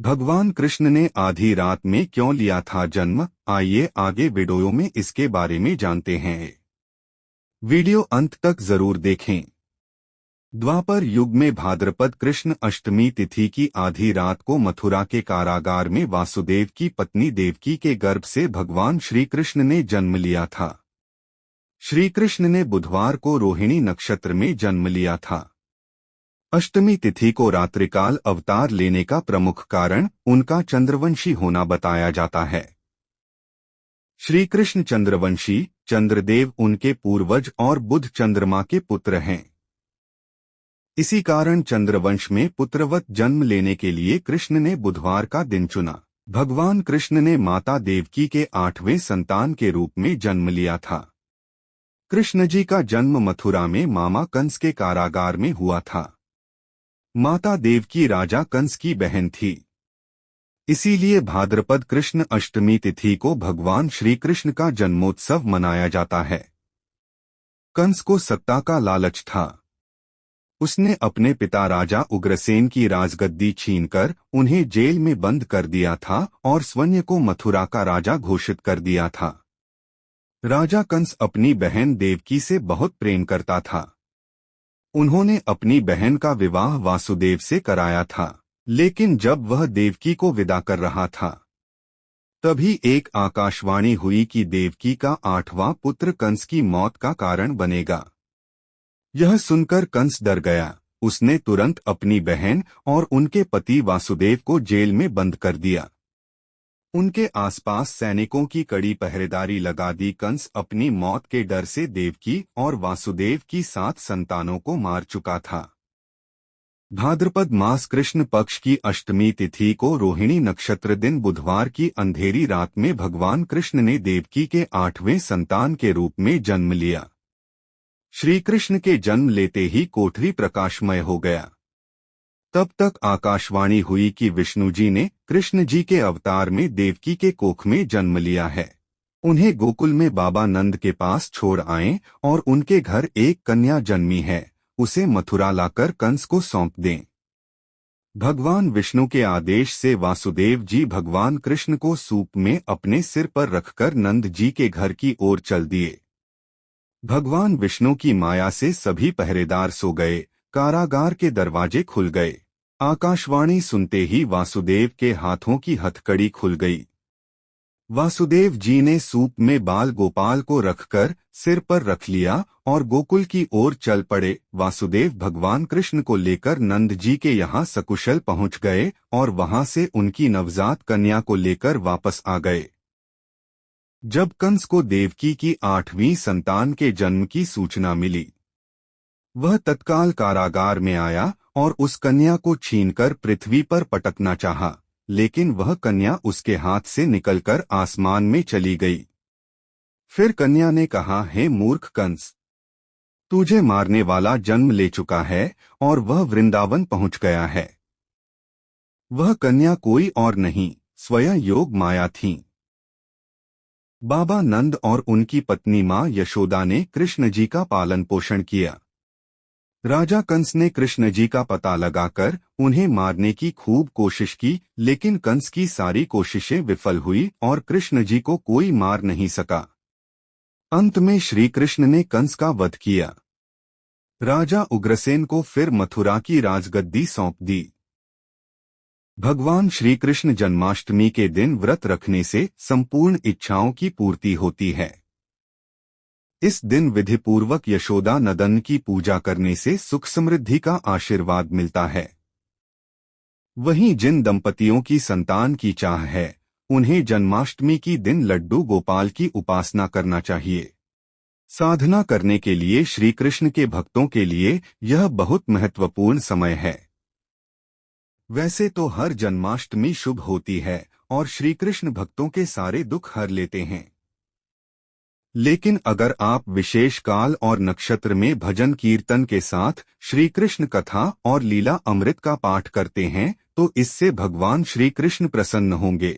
भगवान कृष्ण ने आधी रात में क्यों लिया था जन्म, आइए आगे वीडियो में इसके बारे में जानते हैं। वीडियो अंत तक जरूर देखें। द्वापर युग में भाद्रपद कृष्ण अष्टमी तिथि की आधी रात को मथुरा के कारागार में वासुदेव की पत्नी देवकी के गर्भ से भगवान श्री कृष्ण ने जन्म लिया था। श्री कृष्ण ने बुधवार को रोहिणी नक्षत्र में जन्म लिया था। अष्टमी तिथि को रात्रिकाल अवतार लेने का प्रमुख कारण उनका चंद्रवंशी होना बताया जाता है। श्री कृष्ण चंद्रवंशी, चंद्रदेव उनके पूर्वज और बुध चंद्रमा के पुत्र हैं। इसी कारण चंद्रवंश में पुत्रवत जन्म लेने के लिए कृष्ण ने बुधवार का दिन चुना। भगवान कृष्ण ने माता देवकी के 8वें संतान के रूप में जन्म लिया था। कृष्ण जी का जन्म मथुरा में मामा कंस के कारागार में हुआ था। माता देवकी राजा कंस की बहन थी, इसीलिए भाद्रपद कृष्ण अष्टमी तिथि को भगवान श्री कृष्ण का जन्मोत्सव मनाया जाता है। कंस को सत्ता का लालच था। उसने अपने पिता राजा उग्रसेन की राजगद्दी छीनकर उन्हें जेल में बंद कर दिया था और स्वयं को मथुरा का राजा घोषित कर दिया था। राजा कंस अपनी बहन देवकी से बहुत प्रेम करता था। उन्होंने अपनी बहन का विवाह वासुदेव से कराया था, लेकिन जब वह देवकी को विदा कर रहा था तभी एक आकाशवाणी हुई कि देवकी का 8वां पुत्र कंस की मौत का कारण बनेगा। यह सुनकर कंस डर गया। उसने तुरंत अपनी बहन और उनके पति वासुदेव को जेल में बंद कर दिया। उनके आसपास सैनिकों की कड़ी पहरेदारी लगा दी। कंस अपनी मौत के डर से देवकी और वासुदेव की 7 संतानों को मार चुका था। भाद्रपद मास कृष्ण पक्ष की अष्टमी तिथि को रोहिणी नक्षत्र दिन बुधवार की अंधेरी रात में भगवान कृष्ण ने देवकी के 8वें संतान के रूप में जन्म लिया। श्री कृष्ण के जन्म लेते ही कोठरी प्रकाशमय हो गया। तब तक आकाशवाणी हुई कि विष्णु जी ने कृष्ण जी के अवतार में देवकी के कोख में जन्म लिया है। उन्हें गोकुल में बाबा नंद के पास छोड़ आएं और उनके घर एक कन्या जन्मी है, उसे मथुरा लाकर कंस को सौंप दें। भगवान विष्णु के आदेश से वासुदेव जी भगवान कृष्ण को सूप में अपने सिर पर रखकर नंद जी के घर की ओर चल दिए। भगवान विष्णु की माया से सभी पहरेदार सो गए। कारागार के दरवाजे खुल गए। आकाशवाणी सुनते ही वासुदेव के हाथों की हथकड़ी खुल गई। वासुदेव जी ने सूप में बाल गोपाल को रखकर सिर पर रख लिया और गोकुल की ओर चल पड़े। वासुदेव भगवान कृष्ण को लेकर नंद जी के यहाँ सकुशल पहुँच गए और वहां से उनकी नवजात कन्या को लेकर वापस आ गए। जब कंस को देवकी की 8वीं संतान के जन्म की सूचना मिली, वह तत्काल कारागार में आया और उस कन्या को छीनकर पृथ्वी पर पटकना चाहा, लेकिन वह कन्या उसके हाथ से निकलकर आसमान में चली गई। फिर कन्या ने कहा, हे मूर्ख कंस, तुझे मारने वाला जन्म ले चुका है और वह वृंदावन पहुंच गया है। वह कन्या कोई और नहीं, स्वयं योग माया थी। बाबा नंद और उनकी पत्नी मां यशोदा ने कृष्ण जी का पालन पोषण किया। राजा कंस ने कृष्ण जी का पता लगाकर उन्हें मारने की खूब कोशिश की, लेकिन कंस की सारी कोशिशें विफल हुई और कृष्ण जी को कोई मार नहीं सका। अंत में श्री कृष्ण ने कंस का वध किया। राजा उग्रसेन को फिर मथुरा की राजगद्दी सौंप दी। भगवान श्री कृष्ण जन्माष्टमी के दिन व्रत रखने से संपूर्ण इच्छाओं की पूर्ति होती है। इस दिन विधिपूर्वक यशोदा नंदन की पूजा करने से सुख समृद्धि का आशीर्वाद मिलता है। वहीं जिन दंपतियों की संतान की चाह है, उन्हें जन्माष्टमी की दिन लड्डू गोपाल की उपासना करना चाहिए। साधना करने के लिए श्री कृष्ण के भक्तों के लिए यह बहुत महत्वपूर्ण समय है। वैसे तो हर जन्माष्टमी शुभ होती है और श्री कृष्ण भक्तों के सारे दुख हर लेते हैं, लेकिन अगर आप विशेष काल और नक्षत्र में भजन कीर्तन के साथ श्री कृष्ण कथा और लीला अमृत का पाठ करते हैं तो इससे भगवान श्री कृष्ण प्रसन्न होंगे।